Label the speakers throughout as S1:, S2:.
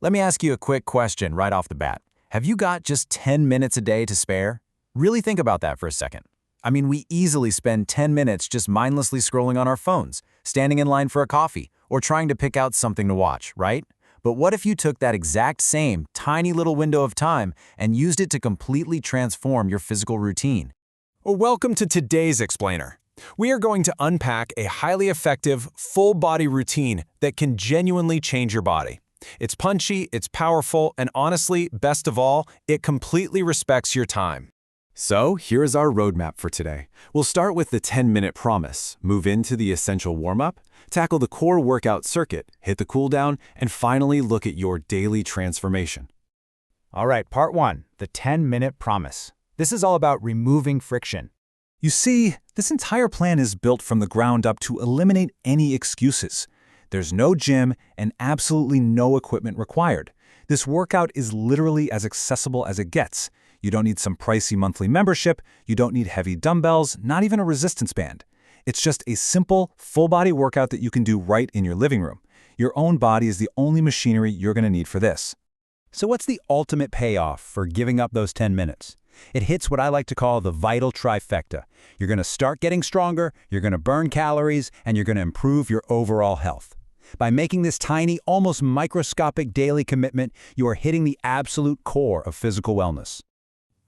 S1: Let me ask you a quick question right off the bat. Have you got just 10 minutes a day to spare? Really think about that for a second. I mean, we easily spend 10 minutes just mindlessly scrolling on our phones, standing in line for a coffee, or trying to pick out something to watch, right? But what if you took that exact same tiny little window of time and used it to completely transform your physical routine?
S2: Well, welcome to today's explainer. We are going to unpack a highly effective, full-body routine that can genuinely change your body. It's punchy, it's powerful, and honestly, best of all, it completely respects your time.
S3: So, here is our roadmap for today. We'll start with the 10-minute promise, move into the essential warm-up, tackle the core workout circuit, hit the cool-down, and finally look at your daily transformation.
S4: All right, part 1, the 10-minute promise. This is all about removing friction.
S5: You see, this entire plan is built from the ground up to eliminate any excuses. There's no gym and absolutely no equipment required. This workout is literally as accessible as it gets. You don't need some pricey monthly membership, you don't need heavy dumbbells, not even a resistance band. It's just a simple, full-body workout that you can do right in your living room. Your own body is the only machinery you're going to need for this.
S4: So what's the ultimate payoff for giving up those 10 minutes? It hits what I like to call the vital trifecta. You're going to start getting stronger, you're going to burn calories, and you're going to improve your overall health. By making this tiny, almost microscopic daily commitment, you are hitting the absolute core of physical wellness.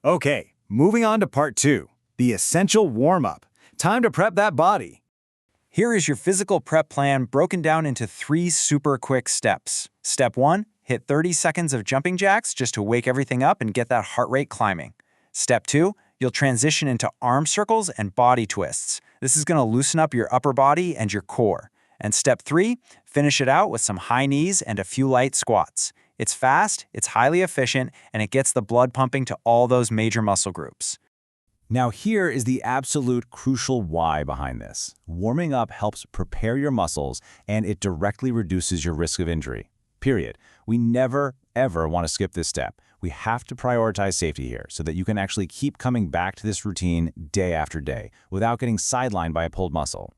S6: Okay, moving on to part 2, the essential warm-up. Time to prep that body.
S7: Here is your physical prep plan broken down into 3 super quick steps. Step 1, hit 30 seconds of jumping jacks just to wake everything up and get that heart rate climbing. Step 2, you'll transition into arm circles and body twists. This is going to loosen up your upper body and your core. And step 3, finish it out with some high knees and a few light squats. It's fast, it's highly efficient, and it gets the blood pumping to all those major muscle groups.
S1: Now here is the absolute crucial why behind this. Warming up helps prepare your muscles, and it directly reduces your risk of injury. Period. We never, ever want to skip this step. We have to prioritize safety here so that you can actually keep coming back to this routine day after day without getting sidelined by a pulled muscle.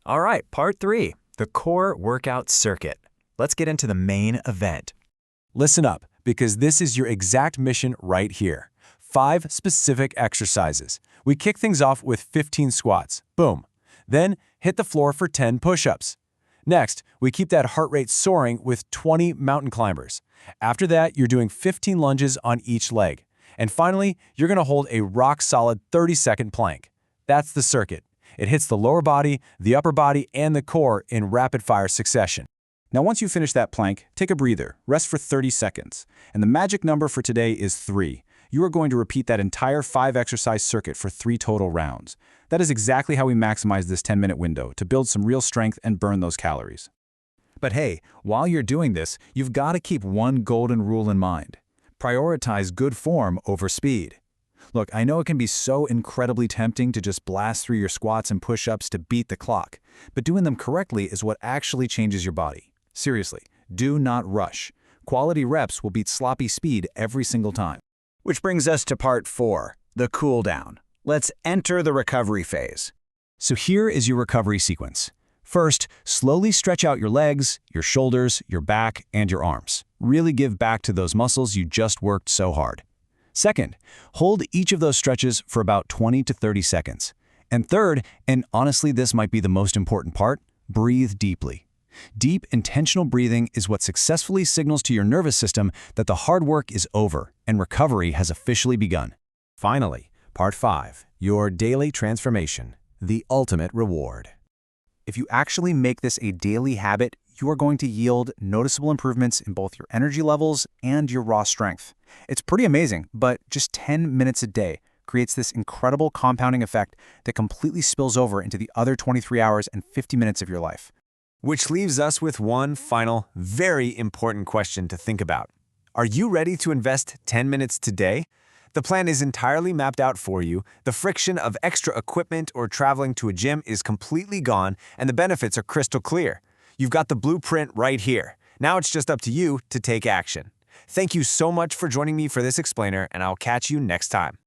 S8: All right, part 3, the core workout circuit. Let's get into the main event.
S2: Listen up, because this is your exact mission right here. 5 specific exercises. We kick things off with 15 squats. Boom. Then hit the floor for 10 push-ups. Next, we keep that heart rate soaring with 20 mountain climbers. After that, you're doing 15 lunges on each leg. And finally, you're going to hold a rock-solid 30-second plank. That's the circuit. It hits the lower body, the upper body, and the core in rapid-fire succession.
S5: Now once you finish that plank, take a breather, rest for 30 seconds. And the magic number for today is 3. You are going to repeat that entire 5-exercise circuit for 3 total rounds. That is exactly how we maximize this 10-minute window to build some real strength and burn those calories. But hey, while you're doing this, you've got to keep one golden rule in mind. Prioritize good form over speed. Look, I know it can be so incredibly tempting to just blast through your squats and push-ups to beat the clock, but doing them correctly is what actually changes your body. Seriously, do not rush. Quality reps will beat sloppy speed every single time.
S6: Which brings us to part 4, the cool down. Let's enter the recovery phase.
S5: So here is your recovery sequence. First, slowly stretch out your legs, your shoulders, your back, and your arms. Really give back to those muscles you just worked so hard. Second, hold each of those stretches for about 20 to 30 seconds. And third, and honestly this might be the most important part, breathe deeply. Deep, intentional breathing is what successfully signals to your nervous system that the hard work is over and recovery has officially begun.
S2: Finally, part 5, your daily transformation, the ultimate reward.
S4: If you actually make this a daily habit, you are going to yield noticeable improvements in both your energy levels and your raw strength. It's pretty amazing, but just 10 minutes a day creates this incredible compounding effect that completely spills over into the other 23 hours and 50 minutes of your life.
S2: Which leaves us with one final, very important question to think about. Are you ready to invest 10 minutes today? The plan is entirely mapped out for you, the friction of extra equipment or traveling to a gym is completely gone, and the benefits are crystal clear. You've got the blueprint right here. Now it's just up to you to take action. Thank you so much for joining me for this explainer, and I'll catch you next time.